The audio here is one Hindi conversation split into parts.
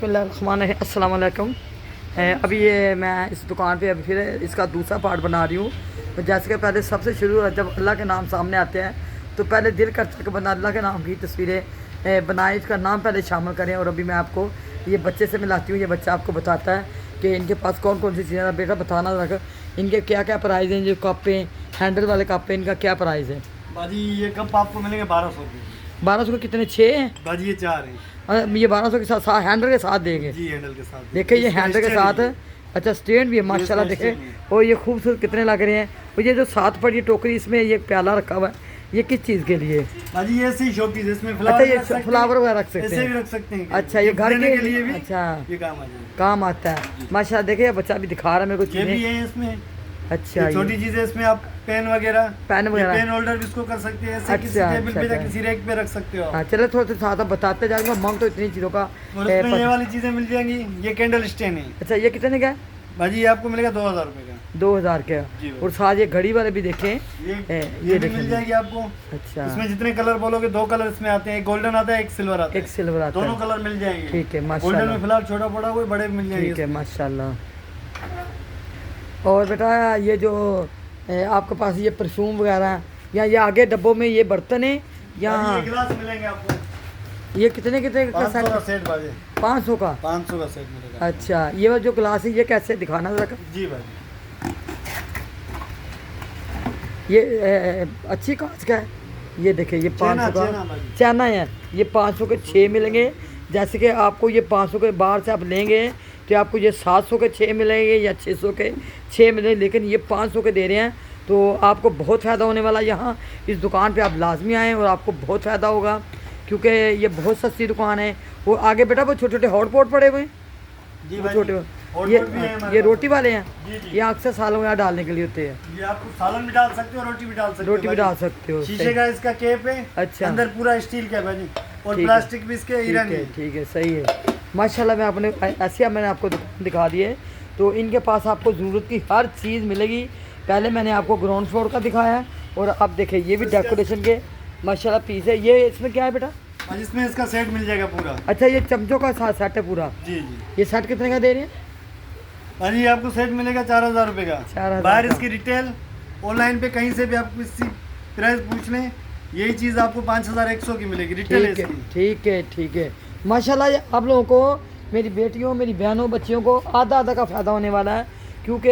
बिस्मिल्लाहिर्रहमानिर्रहीम अस्सलाम वालेकुम। अभी ये मैं इस दुकान पे अभी फिर इसका दूसरा पार्ट बना रही हूँ। तो जैसे कि पहले सबसे शुरू जब अल्लाह के नाम सामने आते हैं तो पहले दिल करता है कि बंदा अल्लाह के नाम की तस्वीरें बनाए, इसका नाम पहले शामिल करें। और अभी मैं आपको ये बच्चे से मिलाती हूँ। ये बच्चा आपको बताता है कि इनके पास कौन कौन सी चीज़ें। बेटा बताना रख इनके क्या क्या प्राइस हैं। जो कप हैं, हैंडल वाले कप हैं, इनका क्या प्राइस है? बाजी ये कप आपको मिलेंगे 1200 के। 1200 के कितने? 6 हैं बाजी ये 4 है। ये 1200 के साथ हैंडल के साथ देंगे जी हैंडल के साथ। देखे ये हैंडल के साथ है। अच्छा स्टैंड भी है माशाल्लाह देखे। और ये खूबसूरत कितने लग रहे हैं। और ये जो साथ पर ये टोकरी इसमें ये प्याला रखा हुआ है, ये किस चीज़ के लिए? बाजी ये ऐसी शोपीस इसमें अच्छा ये फ्लावर वगैरह रख सकते ऐसे हैं, भी रख सकते हैं। अच्छा ये घर के लिए भी अच्छा ये काम आ जाएगा, काम आता है माशाल्लाह। देखे ये बच्चा भी दिखा रहा है मेरे को ये भी चीज़ें। है इसमें। अच्छा छोटी चीजें इसमें आप पेन वगैरह पेन होल्डर भी इसको कर सकते हैं। ऐसे किसी अच्छा, टेबल पे अच्छा, या किसी रैक पे रख सकते हो। हाँ चलो थोड़ा सा आप बताते जाएंगे। मांग तो इतनी चीज़ों का और इसमें ये वाली चीजें मिल जाएंगी। ये कैंडल स्टैंड है। अच्छा ये कितने का है? बाजी ये आपको मिलेगा 2000 रुपए का। 2000 का। जी और साथ ये घड़ी वाले भी देखें, ये भी मिल जाएगी आपको। अच्छा इसमें जितने कलर बोलोगे 2 कलर इसमें आते हैं। एक गोल्डन आता है, एक सिल्वर आता है। एक सिल्वर आता दोनों है। कलर मिल जाएंगे। ठीक है गोल्डन माशाल्लाह। में फिलहाल छोटा बड़ा हुआ बड़े मिल जाएंगे। ठीक है माशाल्लाह। और बेटा ये जो आपके पास ये परफ्यूम वगैरह या ये आगे डब्बों में ये बर्तन है या ये गिलास मिलेंगे आपको। ये कितने कितने का 500 का सेट? सेट बाजे। 500 का। 500 का सेट मिलेगा। अच्छा ये वो जो गिलास है ये कैसे दिखाना जरा? जी बाजी। ये अच्छी कांच का है। ये देखिए ये 500 का चाइना है। ये 500 के 6 मिलेंगे। जैसे कि आपको ये 500 के बाहर से आप लेंगे तो आपको ये 700 के 6 मिलेंगे या 600 के 6 मिलेंगे। लेकिन ये 500 के दे रहे हैं तो आपको बहुत फ़ायदा होने वाला। यहाँ इस दुकान पे आप लाजमी आएँ और आपको बहुत फ़ायदा होगा क्योंकि ये बहुत सस्ती दुकान है। वो आगे बेटा वो छोटे छोटे हॉट पॉट पड़े हुए हैं। जी वो छोटे ये रोटी वाले हैं। ये अक्सर सालों में डालने के लिए होते हैं। ये आप सालन भी डाल सकते हो, रोटी भी डाल सकते हो। रोटी भी डाल सकते हो। शीशे का इसका केप है। अच्छा अंदर पूरा स्टील का है भाजी। और प्लास्टिक भी इसके ईरानी है। ठीक है सही है माशाल्लाह। मैं अपने ऐसे मैंने आपको दिखा दिए। तो इनके पास आपको ज़रूरत की हर चीज़ मिलेगी। पहले मैंने आपको ग्राउंड फ्लोर का दिखाया है और अब देखिए ये भी डेकोरेशन के माशाल्लाह पीस है। ये इसमें क्या है बेटा? इसमें इसका सेट मिल जाएगा पूरा। अच्छा ये चमचों का साथ सेट है पूरा। जी जी। ये सेट कितने का दे रहे हैं? भाजी आपको सेट मिलेगा 4000 रुपये का। 4000 बाहर इसकी रिटेल ऑनलाइन पे कहीं से भी आप किसी प्राइस पूछ लें यही चीज़ आपको 5100 की मिलेगी रिटेल है इसकी। ठीक है माशाल्लाह। ये आप लोगों को, मेरी बेटियों, मेरी बहनों, बच्चियों को आधा आधा का फ़ायदा होने वाला है क्योंकि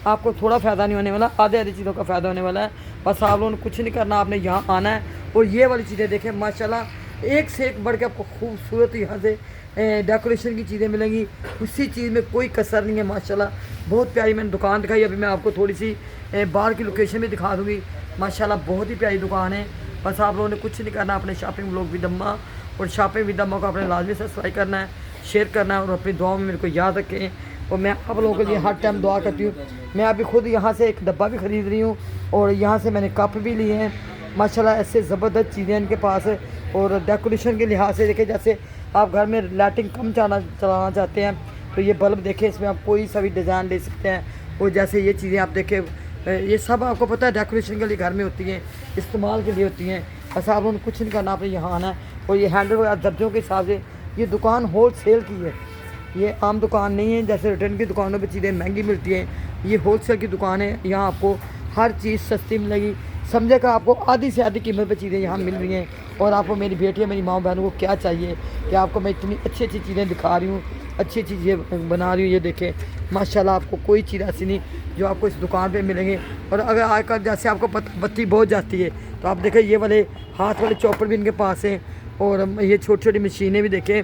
आपको थोड़ा फ़ायदा नहीं होने वाला, आधे आधी चीज़ों का फ़ायदा होने वाला है। बस आप लोगों ने कुछ नहीं करना, आपने यहाँ आना है। और ये वाली चीज़ें देखें माशाल्लाह एक से एक बढ़ के आपको खूबसूरत यहाँ से डेकोरेशन की चीज़ें मिलेंगी। उसी चीज़ में कोई कसर नहीं है माशाल्लाह। बहुत प्यारी मैंने दुकान दिखाई। अभी मैं आपको थोड़ी सी बाहर की लोकेशन भी दिखा दूँगी। माशाल्लाह बहुत ही प्यारी दुकान है। बस आप लोगों ने कुछ नहीं करना, अपने शॉपिंग व्लॉग विद अम्मा और शॉपिंग विद अम्मा को अपने लाजमी सब्सक्राइब करना है, शेयर करना है और अपनी दुआओं में मेरे को याद रखें। और मैं आप लोगों के लिए हर टाइम दुआ करती हूँ। मैं अभी खुद यहाँ से एक डब्बा भी ख़रीद रही हूँ और यहाँ से मैंने कप भी लिए हैं माशाल्लाह। ऐसे ज़बरदस्त चीज़ें इनके पास है। और डेकोरेशन के लिहाज से देखें, जैसे आप घर में लाइटिंग कम चलाना चाहते हैं तो ये बल्ब देखें, इसमें आप कोई सा भी डिज़ाइन ले सकते हैं। और जैसे ये चीज़ें आप देखें, ये सब आपको पता है डेकोरेशन के लिए घर में होती हैं, इस्तेमाल के लिए होती हैं। बस आप लोगों को कुछ नहीं करना, आपने यहाँ आना है। और ये हैंडल वगैरह दर्जों के हिसाब से ये दुकान होल सेल की है। ये आम दुकान नहीं है जैसे रिटर्न की दुकानों पे चीज़ें महंगी मिलती हैं। ये होल सेल की दुकान है। यहाँ आपको हर चीज़ सस्ती मिलेगी। समझे का आपको आधी से आधी कीमत पे चीज़ें यहाँ मिल रही हैं। और आपको मेरी बेटियाँ, मेरी माँ बहनों को क्या चाहिए कि आपको मैं इतनी अच्छी अच्छी चीज़ें दिखा रही हूँ, अच्छी चीज़ें बना रही हूँ। ये देखें माशाल्लाह आपको कोई चीज़ ऐसी नहीं जो आपको इस दुकान पे मिलेंगे। और अगर आजकल जैसे आपको बत्ती बहुत जाती है तो आप देखें ये वाले हाथ वाले चॉपर भी इनके पास हैं। और ये छोटी छोटी मशीनें भी देखें,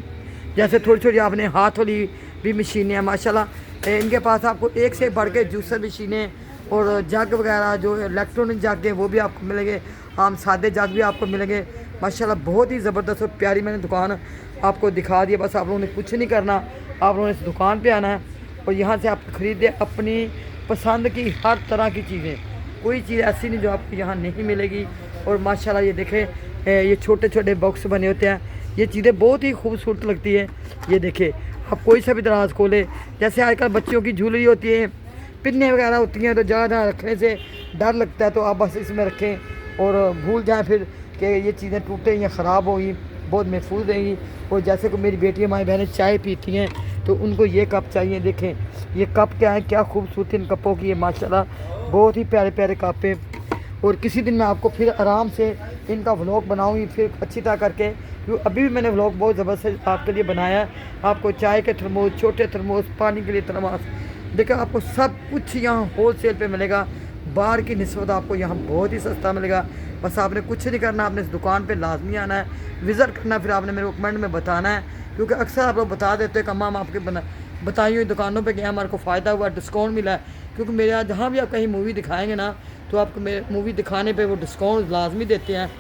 जैसे थोड़ी छोटी आपने हाथ वाली भी मशीनें हैं माशाल्लाह। इनके पास आपको एक से बढ़ के जूसर मशीनें और जग वगैरह जो इलेक्ट्रॉनिक जग हैं वो भी आपको मिलेंगे। आम सादे जग भी आपको मिलेंगे माशाल्लाह। बहुत ही ज़बरदस्त और प्यारी मैंने दुकान आपको दिखा दी। बस आप लोगों ने कुछ नहीं करना, आप लोगों ने इस दुकान पे आना है और यहाँ से आप ख़रीदे अपनी पसंद की हर तरह की चीज़ें। कोई चीज़ ऐसी नहीं जो आपको यहाँ नहीं मिलेगी। और माशाल्लाह ये देखें, ये छोटे छोटे बॉक्स बने होते हैं। ये चीज़ें बहुत ही खूबसूरत लगती है। ये देखें आप कोई सा भी दराज खोले, जैसे आजकल बच्चों की ज्वेलरी होती है, पिन्ने वगैरह होती हैं, तो ज़्यादा रखने से डर लगता है। तो आप बस इसमें रखें और भूल जाएं फिर कि ये चीज़ें टूटें या ख़राब होगी। बहुत महफूज रहेंगी। और जैसे कि मेरी बेटी हमारी बहनें चाय पीती हैं तो उनको ये कप चाहिए। देखें ये कप क्या है, क्या खूबसूरती इन कपों की है माशाल्लाह, बहुत ही प्यारे प्यारे कप है। और किसी दिन मैं आपको फिर आराम से इनका व्लॉग बनाऊंगी फिर अच्छी तरह करके, क्योंकि अभी भी मैंने व्लॉग बहुत ज़बरदस्त आपके लिए बनाया है। आपको चाय के थर्मोस, छोटे थर्मोस, पानी के लिए थर्मोस, देखिए आपको सब कुछ यहाँ होल सेल पर मिलेगा। बाहर की निस्बत आपको यहाँ बहुत ही सस्ता मिलेगा। बस आपने कुछ नहीं करना, आपने इस दुकान पे लाजमी आना है, विज़िट करना, फिर आपने मेरे को कमेंट में बताना है। क्योंकि अक्सर आप लोग बता देते हैं कि अम्मा हम आपके बताई हुई दुकानों पे गए, हमारे को फ़ायदा हुआ, डिस्काउंट मिला है। क्योंकि मेरे यहाँ जहाँ भी आप कहीं मूवी दिखाएंगे ना तो आपको मेरे मूवी दिखाने पे वो डिस्काउंट लाजमी देते हैं।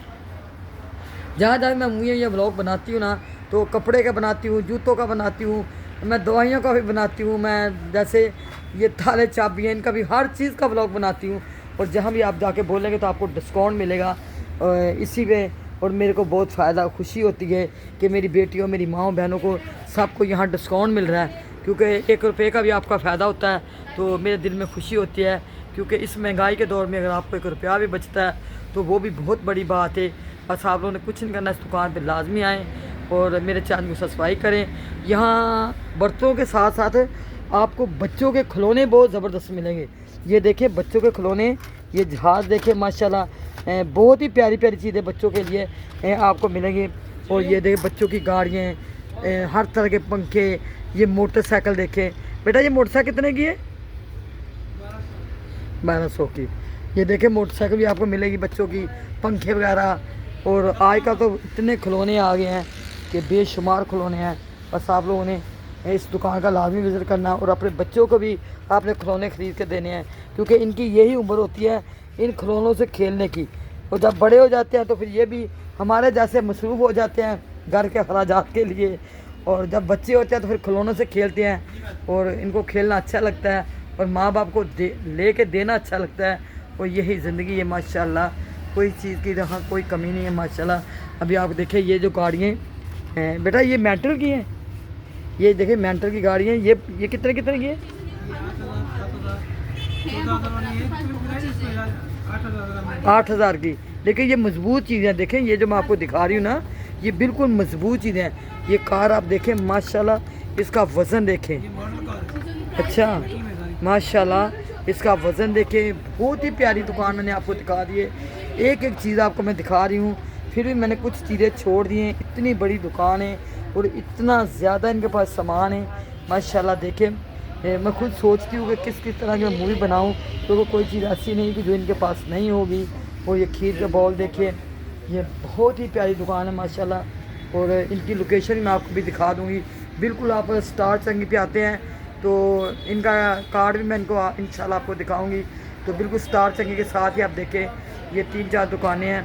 जहाँ जहाँ मैं मूवी या व्लॉग बनाती हूँ ना तो कपड़े का बनाती हूँ, जूतों का बनाती हूँ, मैं दवाइयों का भी बनाती हूँ, मैं जैसे ये ताले चाबियाँ इनका भी हर चीज़ का व्लॉग बनाती हूँ। और जहाँ भी आप जाके बोलेंगे तो आपको डिस्काउंट मिलेगा इसी पे। और मेरे को बहुत फ़ायदा खुशी होती है कि मेरी बेटियों, मेरी माँओं बहनों को सबको यहाँ डिस्काउंट मिल रहा है। क्योंकि 1 रुपये का भी आपका फ़ायदा होता है तो मेरे दिल में खुशी होती है। क्योंकि इस महंगाई के दौर में अगर आपको 1 रुपया भी बचता है तो वो भी बहुत बड़ी बात है। बस आप लोगों ने कुछ नहीं करना, इस दुकान पर लाजमी आएँ और मेरे चैनल को सब्सक्राइब करें। यहाँ बर्तनों के साथ साथ आपको बच्चों के खिलौने बहुत ज़बरदस्त मिलेंगे। ये देखें बच्चों के खिलौने, ये जहाज़ देखें माशाल्लाह, बहुत ही प्यारी प्यारी चीज़ें बच्चों के लिए आपको मिलेंगी। और ये देखें बच्चों की गाड़ियाँ, हर तरह के पंखे, ये मोटरसाइकिल देखें। बेटा ये मोटरसाइकिल कितने की है? 1200 की। ये देखें मोटरसाइकिल भी आपको मिलेगी बच्चों की, पंखे वगैरह। और आज का तो इतने खिलौने आ गए हैं कि बेशुमार खिलौने हैं। बस आप लोगों ने इस दुकान का लाजमी विज़िट करना और अपने बच्चों को भी आपने खिलौने ख़रीद के देने हैं। क्योंकि इनकी यही उम्र होती है इन खिलौनों से खेलने की। और जब बड़े हो जाते हैं तो फिर ये भी हमारे जैसे मसरूफ़ हो जाते हैं घर के अखराजात के लिए। और जब बच्चे होते हैं तो फिर खिलौनों से खेलते हैं और इनको खेलना अच्छा लगता है और माँ बाप को ले के देना अच्छा लगता है। और यही ज़िंदगी है माशाल्लाह, कोई चीज़ की यहाँ कोई कमी नहीं है माशाल्लाह। अभी आप देखें ये जो गाड़ियाँ हैं बेटा ये मेंटल की हैं, ये देखें मेंटल की गाड़ी है। ये कितने कितने की है? 8,000 की। देखिए ये मजबूत चीज़ें देखें, ये जो मैं आपको दिखा रही हूँ ना ये बिल्कुल मजबूत चीज़ें हैं। ये कार आप देखें माशाल्लाह, इसका वज़न देखें, अच्छा माशाल्लाह इसका वज़न देखें। बहुत ही प्यारी दुकान मैंने आपको दिखा दी है, एक एक चीज़ आपको मैं दिखा रही हूँ। फिर भी मैंने कुछ चीज़ें छोड़ दी हैं। इतनी बड़ी दुकान है और इतना ज़्यादा इनके पास सामान है माशाल्लाह। देखें मैं खुद सोचती हूँ कि किस तरह की मैं मूवी बनाऊँ, तो कोई चीज़ ऐसी नहीं कि जो इनके पास नहीं होगी। और ये खीर का बॉल देखिए, ये बहुत ही प्यारी दुकान है माशाल्लाह। और इनकी लोकेशन मैं आपको भी दिखा दूँगी। बिल्कुल आप स्टार चंगी पे आते हैं तो इनका कार्ड भी मैं इनको इंशाल्लाह आपको दिखाऊँगी। तो बिल्कुल स्टार चंगी के साथ ही आप देखें ये 3-4 दुकानें हैं।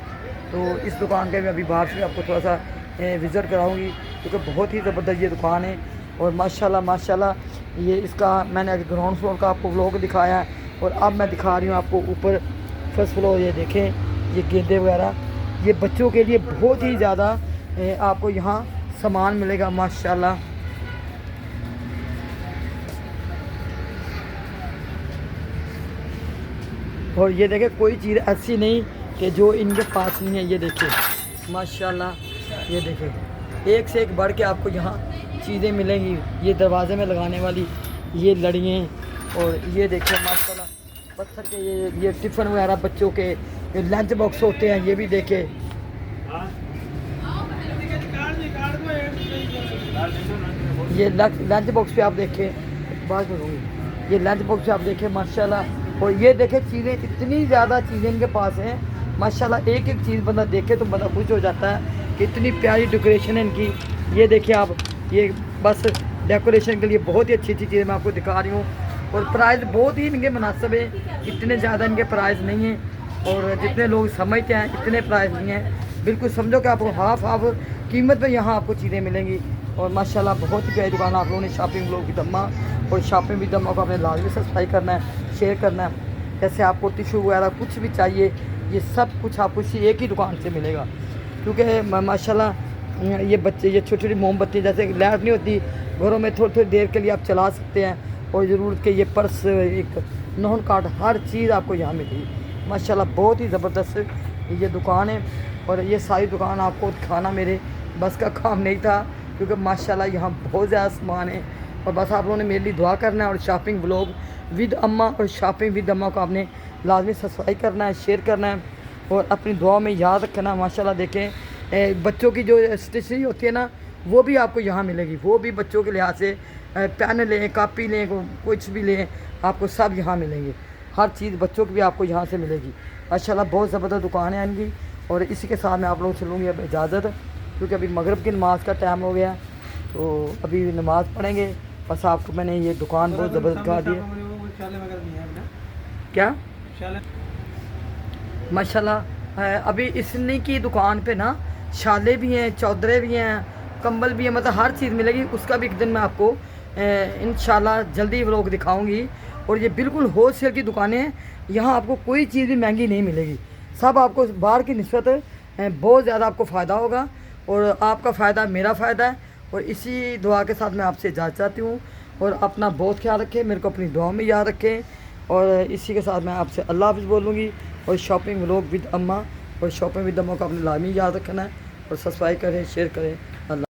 तो इस दुकान के मैं अभी बाहर से आपको थोड़ा सा विज़िट कराऊंगी क्योंकि बहुत ही ज़बरदस्त ये दुकान है। और माशाल्लाह माशाल्लाह ये इसका मैंने अभी ग्राउंड फ्लोर का आपको व्लॉग दिखाया है और अब मैं दिखा रही हूँ आपको ऊपर फर्स्ट फ्लोर। ये देखें ये गेंदे वगैरह, ये बच्चों के लिए बहुत ही ज़्यादा आपको यहाँ सामान मिलेगा माशाल्लाह। और ये देखें कोई चीज़ ऐसी नहीं कि जो इनके पास नहीं है। ये देखें माशाल्लाह, ये देखें एक से एक बढ़ के आपको यहाँ चीज़ें मिलेंगी। ये दरवाजे में लगाने वाली ये लड़ियाँ, और ये देखें माशाल्लाह पत्थर के ये टिफ़िन वगैरह बच्चों के लंच बॉक्स होते हैं, ये भी देखें। ये लंच बॉक्स पे आप देखें, बात करूँगी, ये लंच बॉक्स पे आप देखें माशाल्लाह। और ये देखें चीज़ें, इतनी ज़्यादा चीज़ें इनके पास हैं माशाल्लाह। एक एक चीज़ बंदा देखे तो बंदा खुश हो जाता है कि इतनी प्यारी डेकोरेशन है इनकी। ये देखिए आप, ये बस डेकोरेशन के लिए बहुत ही अच्छी अच्छी चीज़ें मैं आपको दिखा रही हूँ। और प्राइस बहुत ही इनके मुनासिब है, इतने ज़्यादा इनके प्राइस नहीं हैं। और जितने लोग समझते हैं इतने प्राइस नहीं हैं। बिल्कुल समझो कि आपको हाफ कीमत में यहाँ आपको चीज़ें मिलेंगी। और माशाल्लाह बहुत ही प्यारी दुकान। आप लोगों ने शॉपिंग ब्लॉग की दम्मा और शॉपिंग भी दम्मा को आपने लाजमी सब्सक्राइब करना है, शेयर करना है। जैसे आपको टिशू वगैरह कुछ भी चाहिए ये सब कुछ आपको इसी एक ही दुकान से मिलेगा। क्योंकि माशाल्लाह ये बच्चे, ये छोटी छोटी मोमबत्ती जैसे लाइट नहीं होती घरों में, थोड़ी थोड़ी देर के लिए आप चला सकते हैं। और ज़रूरत के ये पर्स, एक नोन कार्ड, हर चीज़ आपको यहाँ मिलेगी माशाल्लाह। बहुत ही ज़बरदस्त ये दुकान है। और ये सारी दुकान आपको दिखाना मेरे बस का काम नहीं था, क्योंकि माशाल्लाह यहाँ बहुत ज़्यादा सामान है। और बस आप लोगों ने मेरे लिए दुआ करना है, और शॉपिंग व्लॉग विद अम्मा और शॉपिंग विद अम्मा को आपने लाजमी सब्सक्राइब करना है, शेयर करना है और अपनी दुआ में याद रखना। माशाल्लाह देखें बच्चों की जो स्टेशनरी होती है ना, वो भी आपको यहाँ मिलेगी। वो भी बच्चों के लिहाज से पेन लें, कापी लें, कुछ भी लें, आपको सब यहाँ मिलेंगे। हर चीज़ बच्चों की भी आपको यहाँ से मिलेगी। माशाल्लाह बहुत ज़बरदस्त दुकान है इनकी। और इसी के साथ मैं आप लोगों से लूँगी अब इजाज़त, क्योंकि अभी मगरिब की नमाज़ का टाइम हो गया, तो अभी नमाज़ पढ़ेंगे। बस आपको मैंने ये दुकान बहुत ज़बरदस्त दिखा दी है। क्या माशाल्लाह अभी इसने की दुकान पे ना शाले भी हैं, चौधरे भी हैं, कंबल भी है, मतलब हर चीज़ मिलेगी। उसका भी एक दिन मैं आपको इंशाल्लाह जल्दी व्लॉग दिखाऊंगी। और ये बिल्कुल होलसेल की दुकानें हैं, यहाँ आपको कोई चीज़ भी महंगी नहीं मिलेगी। सब आपको बाहर की निस्बत बहुत ज़्यादा आपको फ़ायदा होगा, और आपका फ़ायदा मेरा फ़ायदा है। और इसी दुआ के साथ मैं आपसे इजाज़त चाहती हूँ, और अपना बहुत ख्याल रखें, मेरे को अपनी दुआ में याद रखें। और इसी के साथ मैं आपसे अल्लाह हाफ़िज़ बोलूँगी। और शॉपिंग व्लॉग विद अम्मा और शॉपिंग विद अम्मा को अपने लाजमी याद रखना है, और सब्सक्राइब करें, शेयर करें। अल्लाह।